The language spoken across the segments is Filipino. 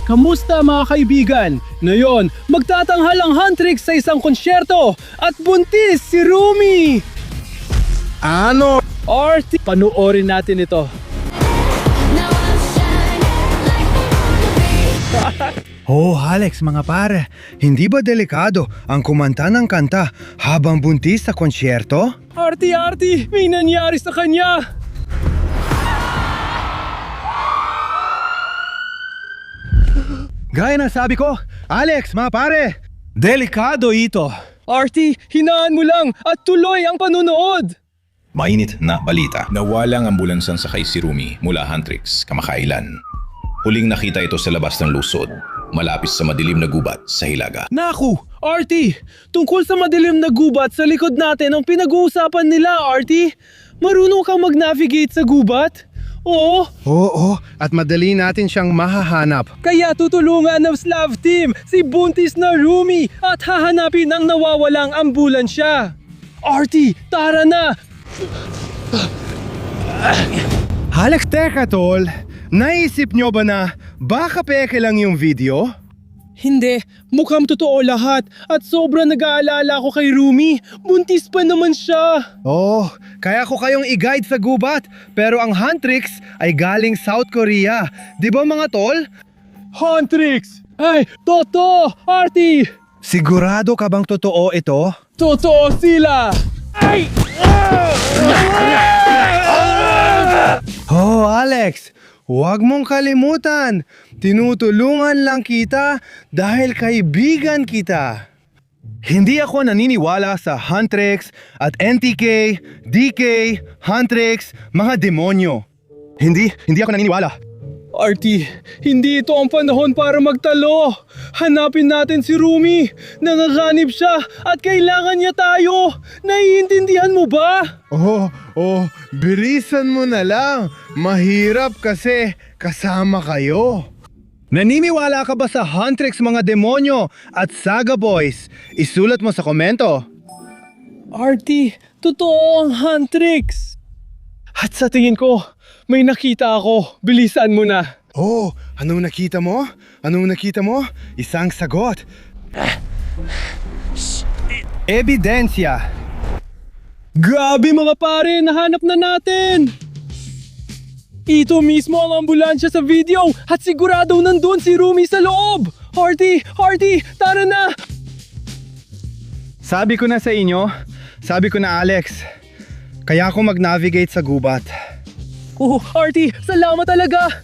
Kamusta mga kaibigan? Ngayon, magtatanghal ang Huntrix sa isang konsyerto at buntis si Rumi! Ano? RT, panoorin natin ito. Oh, Alex, mga pare, hindi ba delikado ang kumanta ng kanta habang buntis sa konsyerto? RT, may nangyari sa kanya! Gaya ng sabi ko, Alex, mga pare, delikado ito. RT, hinaan mo lang at tuloy ang panunood! Mainit na balita. Nawalang ambulansan sakay si Rumi mula Huntrix kamakailan. Huling nakita ito sa labas ng lusod, malapit sa madilim na gubat sa Hilaga. Naku! RT, tungkol sa madilim na gubat sa likod natin ang pinag-uusapan nila, RT. Marunong kang mag-navigate sa gubat? Oo, Oo, at madali natin siyang mahahanap. kaya tutulungan ng Slav team si buntis na Rumi at hahanapin ang nawawalang ambulansya. RT, tara na! Alex, teka tol, naisip nyo ba na baka peke lang yung video? Hindi, mukhang totoo lahat at sobra nag-aalala ko kay Rumi. Buntis pa naman siya. Oh, kaya ko kayong i-guide sa gubat, pero ang Huntrix ay galing South Korea. Di ba mga tol? Huntrix! Ay, totoo! RT! Sigurado ka bang totoo ito? Totoo sila! Ay! Oh, Alex, huwag mong kalimutan. Tinutulungan lang kita dahil kaibigan kita. Hindi ako naniniwala sa Huntrix at NTK, DK, Huntrix, mga demonyo. Hindi ako naniniwala. RT, hindi ito ang panahon para magtalo. Hanapin natin si Rumi. Nanganganib siya at kailangan niya tayo. Naiintindihan mo ba? Bilisan mo na lang. Mahirap kasi kasama kayo. Naniniwala ka ba sa Huntrix, mga demonyo at Saga Boys? Isulat mo sa komento. RT, totoo ang Huntrix. At sa tingin ko, may nakita ako. Bilisan mo na. Oh, anong nakita mo? Isang sagot. Ebidensya. Grabe mga pare, nahanap na natin! Ito mismo ang ambulansya sa video at siguradong nandun si Rumi sa loob! Harty, tara na! Sabi ko na sa inyo, Alex, kaya ako mag-navigate sa gubat. Oh, Harty, salamat talaga!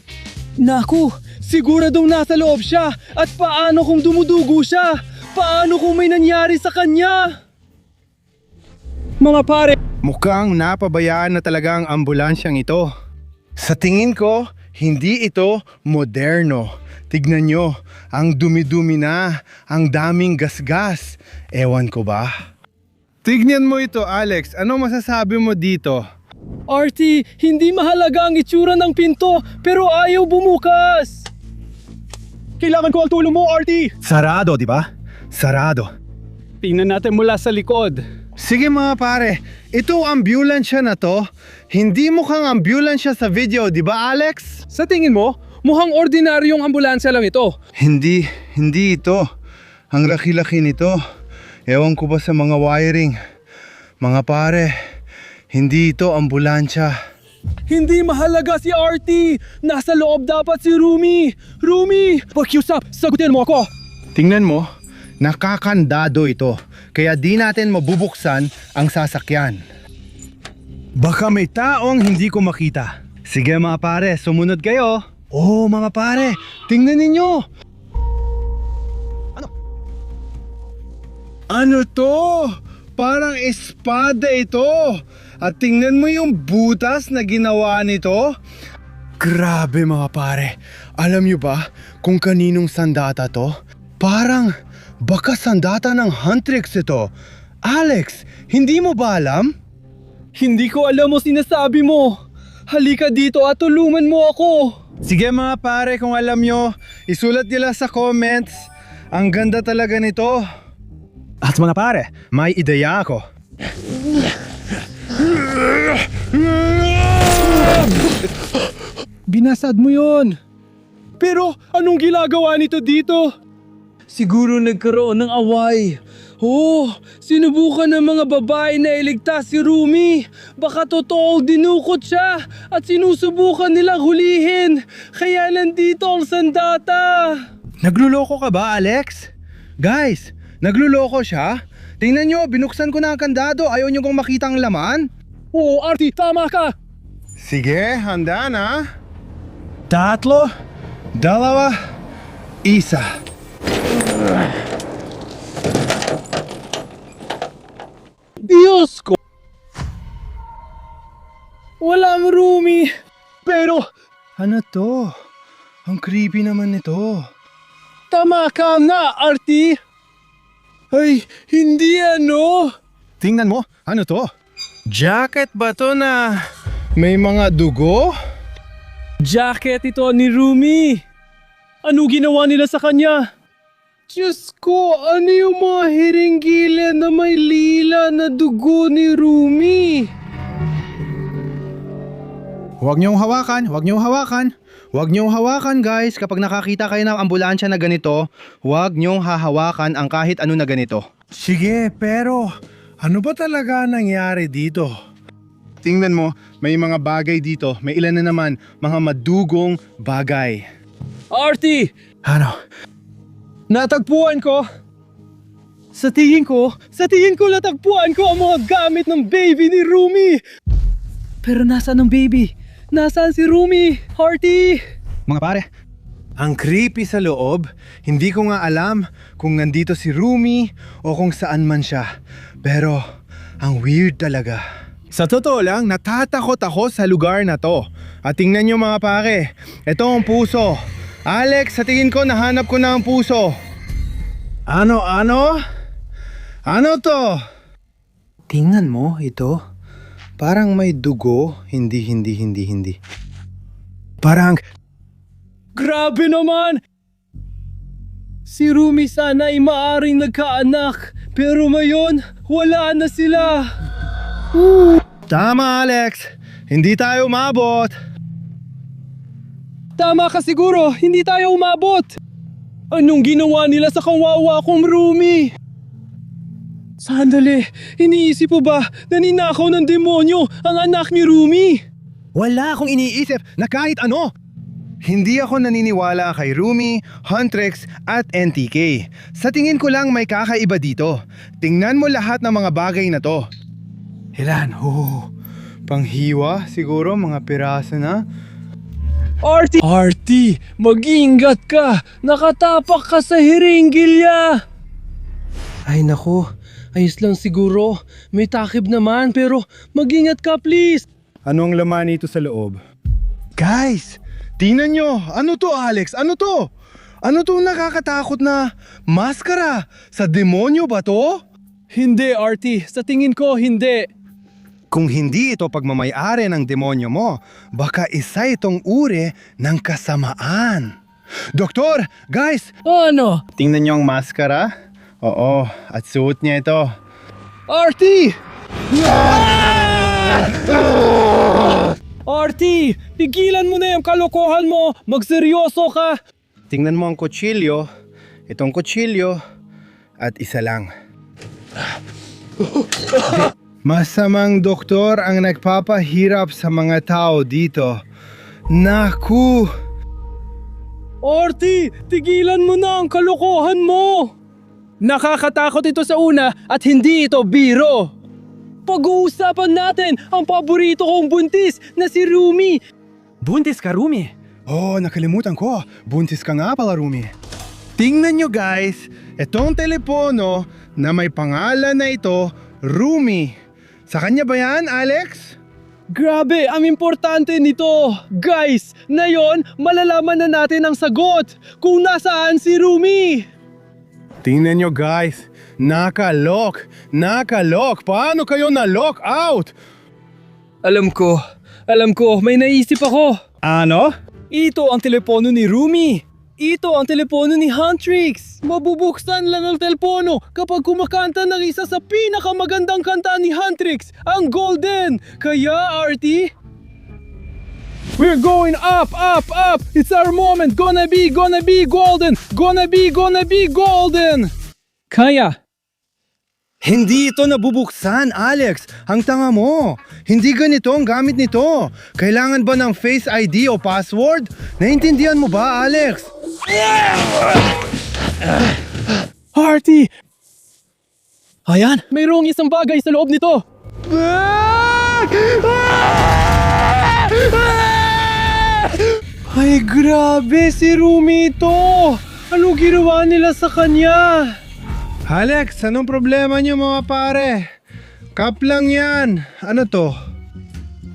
Naku, siguradong nasa loob siya at paano kung dumudugo siya? Paano kung may nangyari sa kanya? Mga pare, Mukhang napabayaan na talaga ang ambulansyang ito. Sa tingin ko, hindi ito moderno. Tignan nyo, ang dumi-dumi na, ang daming gasgas. Ewan ko ba? Tignan mo ito, Alex. Ano masasabi mo dito? RT, hindi mahalaga ang itsura ng pinto pero ayaw bumukas! Kailangan ko ang tulong mo, RT! Sarado, di ba? Sarado. Tingnan natin mula sa likod. Sige mga pare, ito ambulansya na to. Hindi mukhang ambulansya sa video, di ba Alex? Sa tingin mo, mukhang ordinaryong ambulansya lang ito. Hindi ito. Ang laki-laki nito. Ewan ko ba sa mga wiring. Mga pare, hindi ito ambulansya. Hindi mahalaga si RT! Nasa loob dapat si Rumi! Rumi! Pakiusap, sagutin mo ako! Tingnan mo, nakakandado ito. Kaya di natin mabubuksan ang sasakyan. Baka may taong hindi ko makita. Sige mga pare, sumunod kayo. Oh mga pare, tingnan ninyo. Ano to? Parang espada ito. At tingnan mo yung butas na ginawa nito. Grabe mga pare. Alam nyo ba kung kaninong sandata to? Parang baka sandata ng Huntrix ito. Alex, hindi mo ba alam? Hindi ko alam mo sinasabi mo. Halika dito at tulungan mo ako. Sige mga pare, kung alam nyo, isulat nila sa comments. Ang ganda talaga nito. At mga pare, may ideya ako. Binasad mo yon. Pero anong ginagawa nito dito? Siguro nagkaroon ng away. Oh, sinubukan ng mga babae na iligtas si Rumi. Baka totoo dinukot siya at sinusubukan nilang hulihin. Kaya nandito ang sandata. Nagluloko ka ba, Alex? Guys, nagluloko siya? Tingnan nyo, binuksan ko na ang kandado. Ayaw nyo kong makita ang laman? Oo, Artie, tama ka. Sige, handa na. 3, 2, 1. Diyos ko! Walang Rumi. Pero, Ano to? Ang creepy naman nito. tama ka na, Artie. Ay, hindi ano. Tingnan mo, ano to? Jacket ba to na may mga dugo? Jacket ito ni Rumi. Ano ginawa nila sa kanya? Diyos ko, ano yung mga hiringgila na may lila na dugo ni Rumi? Huwag niyong hawakan, huwag niyong hawakan. Huwag niyong hawakan guys, kapag nakakita kayo ng ambulansya na ganito, huwag niyong hahawakan ang kahit ano na ganito. Sige, pero ano ba talaga nangyari dito? Tingnan mo, may mga bagay dito, may ilan na naman, mga madugong bagay. Artie! Ano? Natagpuan ko! Sa tingin ko natagpuan ko ang mga gamit ng baby ni Rumi! Pero nasaan ang baby? Nasaan si Rumi? Artie! Mga pare, ang creepy sa loob, hindi ko nga alam kung nandito si Rumi o kung saan man siya. Pero, ang weird talaga. Sa totoo lang, natatakot ako sa lugar na to. At tingnan nyo mga pare, ito ang puso. Alex, sa tingin ko nahanap ko na ang puso. Ano? Ano to? Tingnan mo ito. Parang may dugo. Hindi. Parang... Grabe naman! Si Rumi sana ay maaring nagkaanak, pero ngayon, wala na sila. Tama, Alex. Hindi tayo umabot. Tama ka siguro, hindi tayo umabot. Anong ginawa nila sa kawawa kong Rumi? Sandali, iniisip mo ba na ninakaw ng demonyo ang anak ni Rumi? Wala akong iniisip na kahit ano. Hindi ako naniniwala kay Rumi, Huntrix at NTK. Sa tingin ko lang may kakaiba dito. Tingnan mo lahat ng mga bagay na to. Ilan? Panghiwa siguro, mga piraso na. Artie, mag-iingat ka! Nakatapak ka sa hiringgilya! Ay nako, ayos lang siguro. May takip naman pero mag-ingat ka please! Anong laman nito sa loob? Guys, tingnan nyo. Ano to, Alex? Ano to? Ano to nakakatakot na maskara? Sa demonyo ba to? Hindi Artie, sa tingin ko hindi. Kung hindi ito pagmamayari ng demonyo mo, baka isa itong uri ng kasamaan. Doktor, guys! Ano? Tingnan nyo ang maskara. Oo, at suot niya ito. Artie! Artie, tigilan mo na yung kalokohan mo! Magseryoso ka! Tingnan mo ang kutsilyo, itong kutsilyo, at isa lang. Masamang doktor ang nagpapahirap sa mga tao dito. Naku! Artie, tigilan mo na ang kalokohan mo! Nakakatakot ito sa una at hindi ito biro! Pag-uusapan natin ang paborito kong buntis na si Rumi! Buntis ka, Rumi? Oh, nakalimutan ko. Buntis ka nga pala, Rumi. Tingnan nyo guys, itong telepono na may pangalan na ito, Rumi. Sa kanya ba yan, Alex? Grabe, ang importante nito! Guys, ngayon malalaman na natin ang sagot kung nasaan si Rumi! Tingnan nyo guys, nakalock! Paano kayo na-lock out? Alam ko, may naisip ako! Ano? Ito ang telepono ni Rumi! Ito ang telepono ni Huntrix! Mabubuksan lang ang telepono kapag kumakanta ng isa sa pinakamagandang kanta ni Huntrix, ang Golden! Kaya, Artie? We're going up, up, up! It's our moment! Gonna be golden! Gonna be golden! Kaya! Hindi ito nabubuksan, Alex. Ang tanga mo. Hindi ganito ang gamit nito. Kailangan ba ng Face ID o password? Naintindihan mo ba, Alex? Artie! Ayan, mayroong isang bagay sa loob nito. Ay, grabe si Rumi ito! Ano ginawa nila sa kanya? Alex, anong problema niyo mga pare? Cup lang yan. Ano to?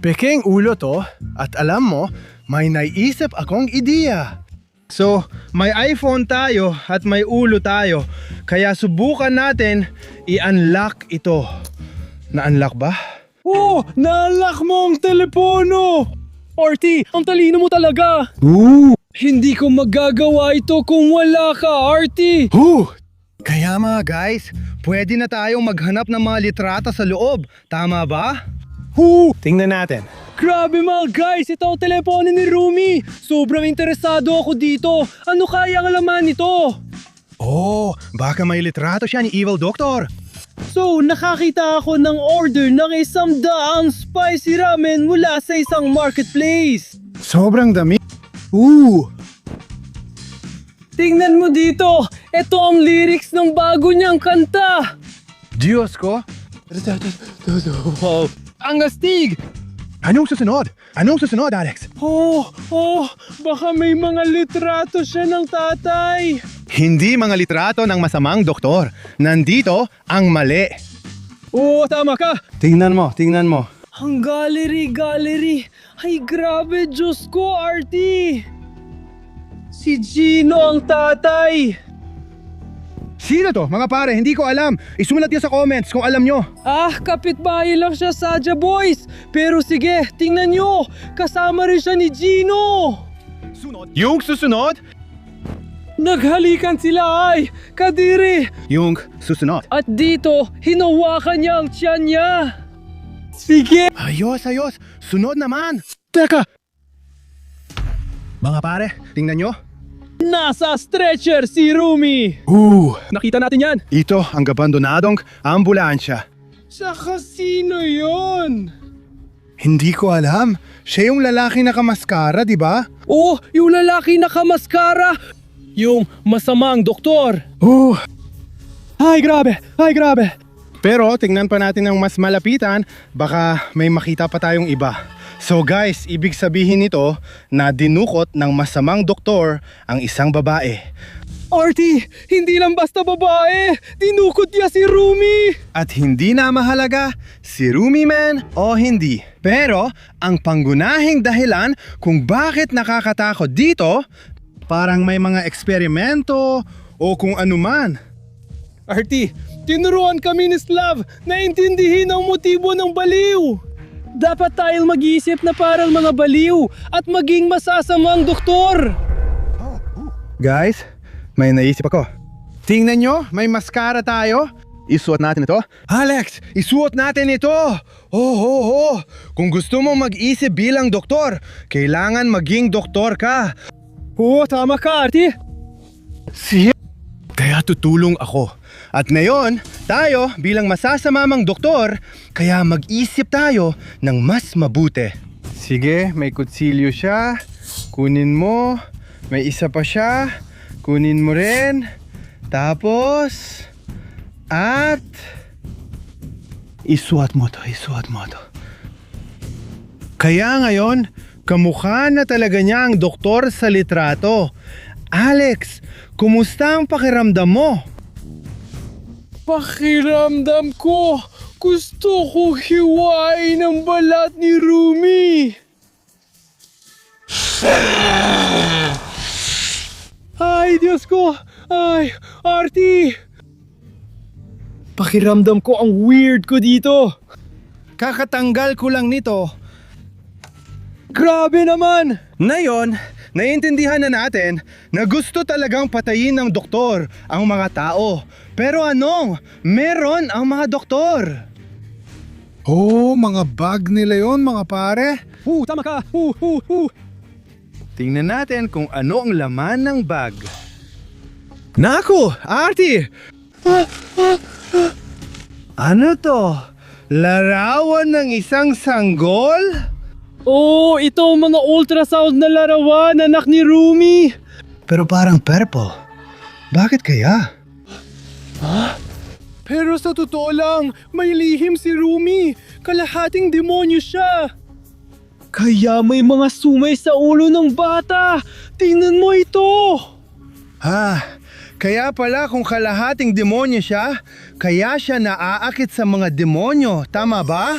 Peking ulo to. At alam mo, may naisip akong ideya. So, may iPhone tayo at may ulo tayo. Kaya subukan natin i-unlock ito. Na-unlock ba? Oh, na-unlock mo ang telepono! Artie, ang talino mo talaga! Hindi ko magagawa ito kung wala ka, Artie! Kaya mga guys, pwede na tayong maghanap ng mga litrata sa loob. Tama ba? Tingnan natin. Grabe mga guys, ito ang telepono ni Rumi! Sobrang interesado ako dito! Ano kaya ang laman nito? Oh, baka may litrato siya ni Evil Doctor. So, nakakita ako ng order ng 100 spicy ramen mula sa isang marketplace. Sobrang dami. Tingnan mo dito! Ito ang lyrics ng bago niyang kanta! Diyos ko. Ang astig! Anong susunod? Anong susunod, Alex? Baka may mga litrato siya ng tatay. Hindi mga litrato ng masamang doktor. Nandito ang mali. Oo, tama ka. Tingnan mo, tingnan mo. Ang gallery. Ay, grabe, Diyos ko, Artie. Si Gino ang tatay. Sino to? Mga pare, hindi ko alam. Isumulat niyo sa comments kung alam nyo. Kapitbahay lang siya sa Saja Boys. Pero sige, tingnan nyo. Kasama rin siya ni Gino. Yung susunod? Naghalikan sila ay, Kadiri. Yung susunod. At dito, hinawakan niya ang tiyan niya. Sige. Ayos. Sunod naman. Teka. Mga pare, tingnan nyo. Nasa stretcher si Rumi. Nakita natin yan. Ito ang abandonadong ambulansya. Sa kasino yon? Hindi ko alam. Siya yung lalaki na kamaskara, di ba? Oh, yung lalaki na kamaskara. Yung masamang doktor. Ay, grabe. Pero tingnan pa natin ng mas malapitan, baka may makita pa tayong iba. So guys, ibig sabihin nito na dinukot ng masamang doktor ang isang babae. Artie, hindi lang basta babae. Dinukot niya si Rumi. At hindi na mahalaga si Rumi man o hindi. Pero ang pangunahing dahilan kung bakit nakakatakot dito, parang may mga eksperimento o kung anuman. Artie, tinuruan kami ni Slav na intindihin ang motibo ng baliw. Dapat tayong mag-iisip na parang mga baliw at maging masasamang doktor. Guys, may naisip ako. Tingnan nyo, may maskara tayo. Isuot natin ito. Alex, isuot natin ito. Kung gusto mong mag-isip bilang doktor, kailangan maging doktor ka. Tama ka, Artie. Kaya tutulong ako. At ngayon, tayo bilang masasamamang doktor, kaya mag-isip tayo ng mas mabuti. Sige, may kutsilyo siya. Kunin mo. May isa pa siya. Kunin mo rin. Tapos, at isuot mo to. Kaya ngayon, kamukha na talaga niya ang doktor sa litrato. Alex, kumusta ang pakiramdam mo? Pakiramdam ko, gusto ko hiwain ang balat ni Rumi. Ay, Diyos ko! Ay, Artie! Pakiramdam ko ang weird ko dito. Kakatanggal ko lang nito. Grabe naman! Ngayon, naiintindihan na natin na gusto talagang patayin ng doktor ang mga tao. Pero anong meron ang mga doktor? Mga bag nila yon mga pare. Tama ka! Tingnan natin kung ano ang laman ng bag. Naku, Artie! Ano to? Larawan ng isang sanggol? Ito ang mga ultrasound na larawan, anak ni Rumi! Pero parang purple. Bakit kaya? Pero sa totoo lang, may lihim si Rumi. Kalahating demonyo siya. Kaya may mga sumay sa ulo ng bata. Tingnan mo ito. Kaya pala kung kalahating demonyo siya, kaya siya naaakit sa mga demonyo. Tama ba?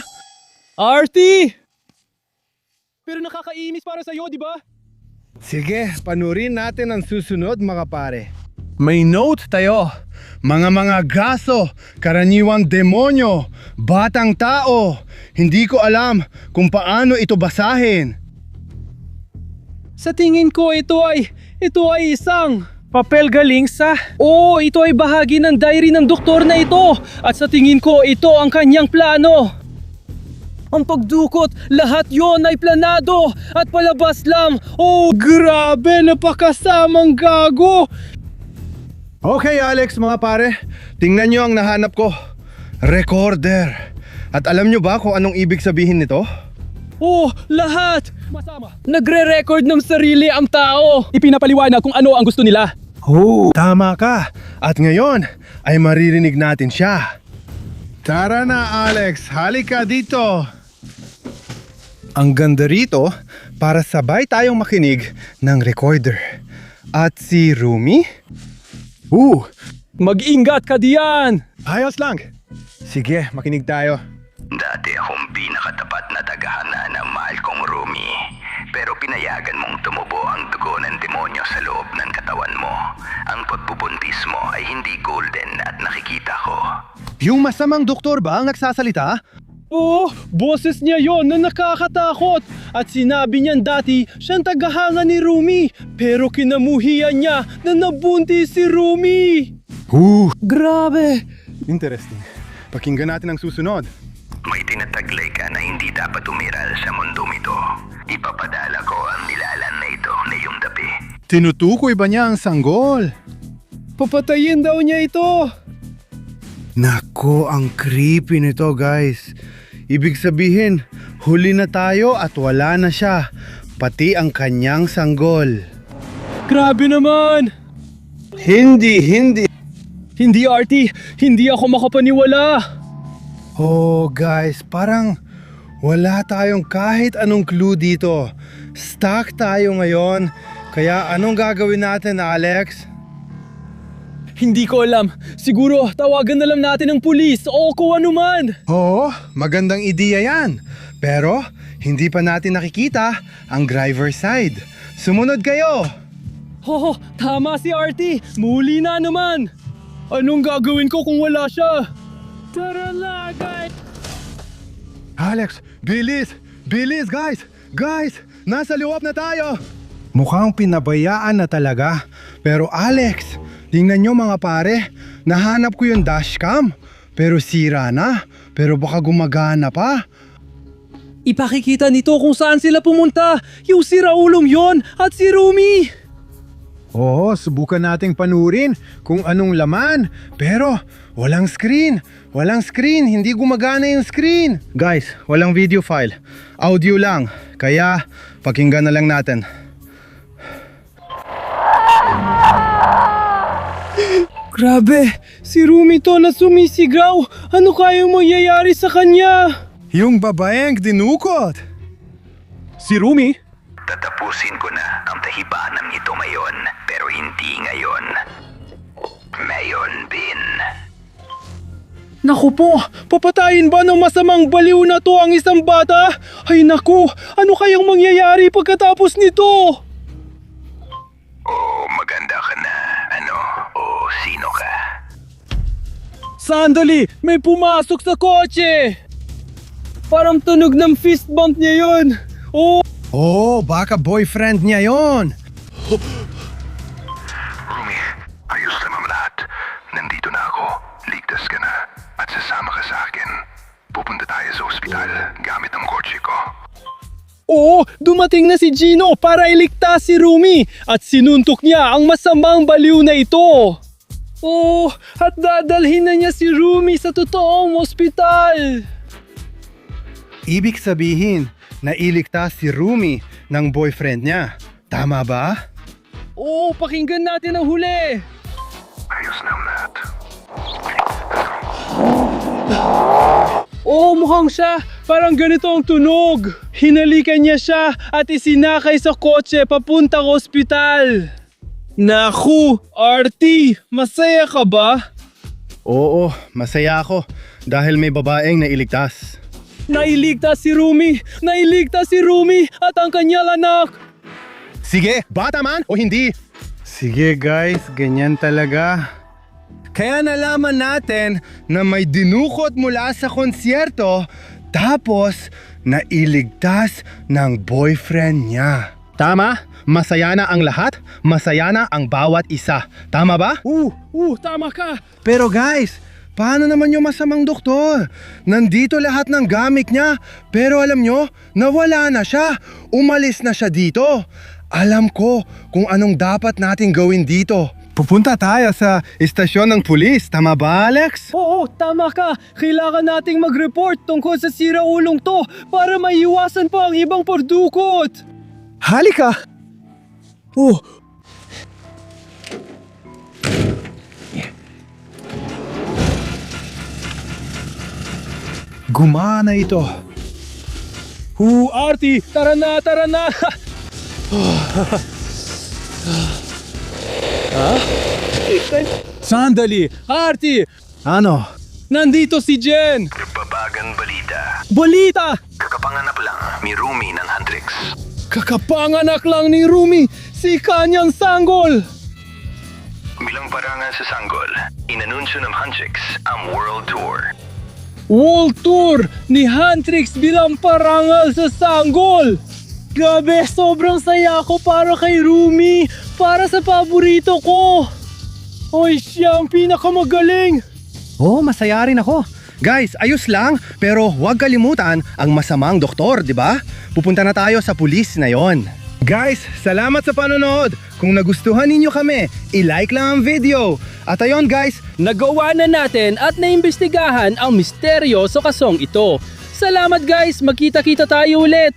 Artie! Pero nakakainis para sa'yo, di ba? Sige, panurin natin ang susunod mga pare. May note tayo. Mga gaso, karaniwang demonyo, batang tao. Hindi ko alam kung paano ito basahin. Sa tingin ko ito ay isang papel galing sa... ito ay bahagi ng diary ng doktor na ito. At sa tingin ko ito ang kanyang plano. Ang pagdukot, lahat yon ay planado at palabas lang. Grabe, napakasamang gago. Okay Alex mga pare, tingnan nyo ang nahanap ko. Recorder. At alam nyo ba kung anong ibig sabihin nito? Lahat! Masama. Nagre-record ng sarili ang tao. Ipinapaliwanag kung ano ang gusto nila. Tama ka. At ngayon ay maririnig natin siya. Tara na Alex, halika dito. Ang ganda rito para sabay tayong makinig ng recorder. At si Rumi? Mag-ingat ka diyan! Ayos lang. Sige, makinig tayo. Dati akong pinakatapat na tagahanga ng mahal kong Rumi. Pero pinayagan mong tumubo ang dugo ng demonyo sa loob ng katawan mo. Ang pagbubuntis mo ay hindi golden at nakikita ko. Yung masamang doktor ba ang nagsasalita? Boses niya yon na nakakatakot. At sinabi niyan dati siyang tagahanga ni Rumi. Pero kinamuhian niya na nabuntis si Rumi. Grabe! Interesting. Pakinggan natin ang susunod. May tinataglay ka na hindi dapat umiral sa mundong ito. Ipapadala ko ang nilalan na ito na iyong dapi. Tinutukoy ba niya ang sanggol? Papatayin daw niya ito. Nako, ang creepy nito guys. Ibig sabihin, huli na tayo at wala na siya. Pati ang kanyang sanggol. Grabe naman! Hindi. Hindi, Artie. Hindi ako makapaniwala. Guys, parang wala tayong kahit anong clue dito. Stuck tayo ngayon. Kaya anong gagawin natin, Alex? Hindi ko alam. Siguro tawagan na lang natin ang pulis o kung ano man. Magandang ideya yan. Pero hindi pa natin nakikita ang driver's side. Sumunod kayo! Tama si Artie. Muli na naman. Anong gagawin ko kung wala siya? Tara na, guys! Alex, bilis! Bilis, guys! Guys, nasa loob na tayo! Mukhang pinabayaan na talaga. Pero Alex, tingnan nyo mga pare, nahanap ko yung dashcam. Pero sira na. Pero baka gumagana pa. Ipakikita nito kung saan sila pumunta. Yung si Raulong yon at si Rumi. Subukan nating panurin kung anong laman. Pero walang screen. Walang screen. Hindi gumagana yung screen. Guys, walang video file. Audio lang. Kaya pakinggan na lang natin. Grabe, si Rumi to na sumisigaw. Ano kayang mangyayari sa kanya? Yung babaeng dinukot. Si Rumi? Tatapusin ko na ang tahibanam nito ngayon, pero hindi ngayon. Mayon Bin. Naku po, papatayin ba ng masamang baliw na to ang isang bata? Ay naku, ano kayang mangyayari pagkatapos nito? Maganda ka na. Sino ka? Sandali, may pumasok sa kotse! Parang tunog ng fist bump niya yun. Baka boyfriend niya yon. Rumi, ayos naman lahat. Nandito na ako. Ligtas ka na. At sasama ka sa akin. Pupunta tayo sa ospital gamit ang kotse ko. Oo, dumating na si Gino para iligtas si Rumi at sinuntok niya ang masamang baliw na ito. Oh, at dadalhin na niya si Rumi sa totoong ospital. Ibig sabihin na iligtas si Rumi ng boyfriend niya. Tama ba? Oo, pakinggan natin ang huli. Ayos na, Matt. Oo, mukhang siya. Parang ganito ang tunog. Hinalikan niya siya at isinakay sa kotse papuntang ospital. Naku, Artie, masaya ka ba? Oo, masaya ako dahil may babaeng nailigtas. Nailigtas si Rumi! Nailigtas si Rumi at ang kanyang anak! Sige, bata man o hindi? Sige guys, ganyan talaga. Kaya nalaman natin na may dinukot mula sa konsyerto tapos nailigtas ng boyfriend niya. Tama? Masaya na ang lahat, masaya na ang bawat isa. Tama ba? Tama ka! Pero guys, paano naman yung masamang doktor? Nandito lahat ng gamit niya, pero alam nyo, nawala na siya. Umalis na siya dito. Alam ko kung anong dapat natin gawin dito. Pupunta tayo sa istasyon ng pulis, tama ba Alex? Oo, tama ka! Kailangan nating mag-report tungkol sa siraulong to para maiwasan pa ang ibang pardukot! Halika! Gumana ito. Artie! Tara na, tara na! Sandali! Artie! Ano? Nandito si Jen! Babagang balita. Balita! Kakapanganap lang ni Rumi ng Huntrix. Kakapanganak lang ni Rumi, si kanyang sanggol! Bilang parangal sa sanggol, inanunsyo ng Huntrix ang World Tour. World Tour ni Huntrix bilang parangal sa sanggol! Grabe, sobrang saya ko para kay Rumi, para sa paborito ko! Hoy, siya ang pinakamagaling! Oh, masaya rin ako. Guys, ayos lang, pero huwag kalimutan ang masamang doktor, di ba? Pupunta na tayo sa pulis na yon. Guys, salamat sa panonood. Kung nagustuhan ninyo kami, i-like lang ang video. At ayon guys, Nagawa na natin at naimbestigahan ang misteryoso kasong ito. Salamat guys, magkita-kita tayo ulit!